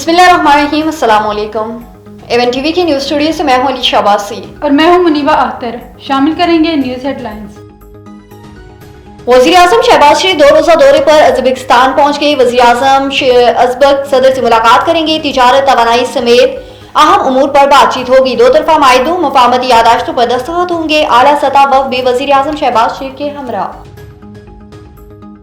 बिस्मिल्लाहिर्रहमानिर्रहीम, अस्सलाम वालेकुम। एवन टीवी की न्यूज़ स्टूडियो से मैं हूं अली शाबासी और मैं हूं मुनीबा अख्तर। शामिल करेंगे न्यूज़ हेडलाइंस। वज़ीर आज़म शहबाज शरीफ 2 रोज़ा दौरे पर उज़्बेकिस्तान पहुंच गए। वज़ीर आज़म उज़्बेक सदर से मुलाकात करेंगे। तिजारत, तवानाई समेत अहम उमूर पर बातचीत होगी। दो तरफा माहिदों, मुफाहमती यादाश्तों पर दस्तखत होंगे। आला सतह वफ़द भी वज़ीर आज़म शहबाज शरीफ के हमरा।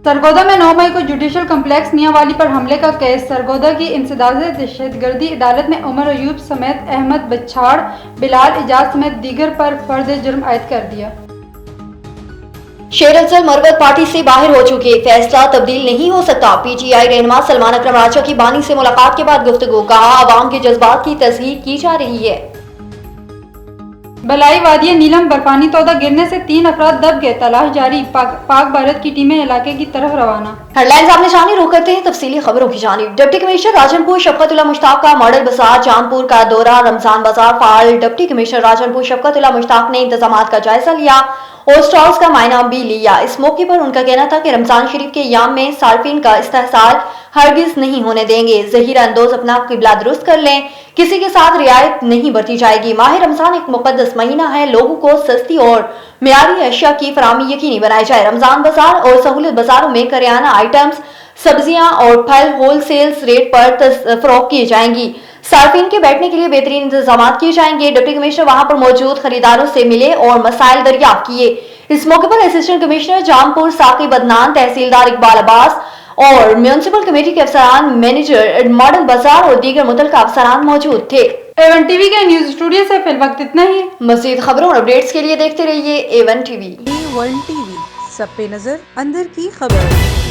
सरगोदा में 9 मई को जुडिशल कम्प्लेक्स मियांवाली पर हमले का केस। सरगोदा की इंसदाद दहशतगर्दी अदालत ने उमर अयूब समेत अहमद बच्छाड़, बिलाल इजाज समेत दीगर पर फर्द जुर्म आयद कर दिया। शेर अफजल मरवत पार्टी से बाहर हो चुके, फैसला तब्दील नहीं हो सकता। पीटीआई रहनुमा सलमान अकरम राजा की बानी से मुलाकात के बाद गुफ्तगू, कहा आवाम के जज्बात की तस्दीक की जा रही है। बलाई वादिया नीलम बर्फानी तोदा गिरने से 3 अफराद दब गए, तलाश जारी। पाक भारत की टीमें इलाके की तरफ रवाना। हेडलाइंस आपने जानी, रुक करते हैं तफसीली खबरों की जानिब। डिप्टी कमिश्नर राजनपुर शफकतुल्लाह मुश्ताक का मॉडल बाजार जानपुर का दौरा। रमजान बाजार फाल। डिप्टी कमिश्नर राजनपुर शफकतुल्लाह मुश्ताक ने इंतजामात का जायजा लिया और स्टॉल्स का मायना भी लिया। इस मौके पर उनका कहना था कि रमजान शरीफ के याम में सार्फिन का इस्तेहसाल हरगिज नहीं होने देंगे। ज़हीरा अंदोज अपना किबला दुरुस्त कर लें, किसी के साथ रियायत नहीं बरती जाएगी। माह रमजान एक मुकद्दस महीना है, लोगों को सस्ती और मियारी अशिया की फराहमी यकीनी बनाई जाए। रमजान बाजार और सहूलत बाजारों में करियाना आइटम्स, सब्जियां और फल होलसेल रेट पर फरोख्त की जाएंगी। सार्फिन के बैठने के लिए बेहतरीन इंतजाम किए जाएंगे। डिप्टी कमिश्नर वहां पर मौजूद खरीदारों से मिले और मसाइल दरियाफ्त किए। इस मौके पर असिस्टेंट कमिश्नर जानपुर साकिब अदनान, तहसीलदार इकबाल अब्बास और म्यूनिसिपल कमेटी के अफसरान, मैनेजर मॉडल बाजार और दीगर मुतल्लिका अफसरान मौजूद थे। एवन टीवी के न्यूज स्टूडियो से फिल वक्त इतना ही। मज़ीद खबरों और अपडेट्स के लिए देखते रहिए एवन टीवी। A1 TV, सब पे नजर, अंदर की खबर।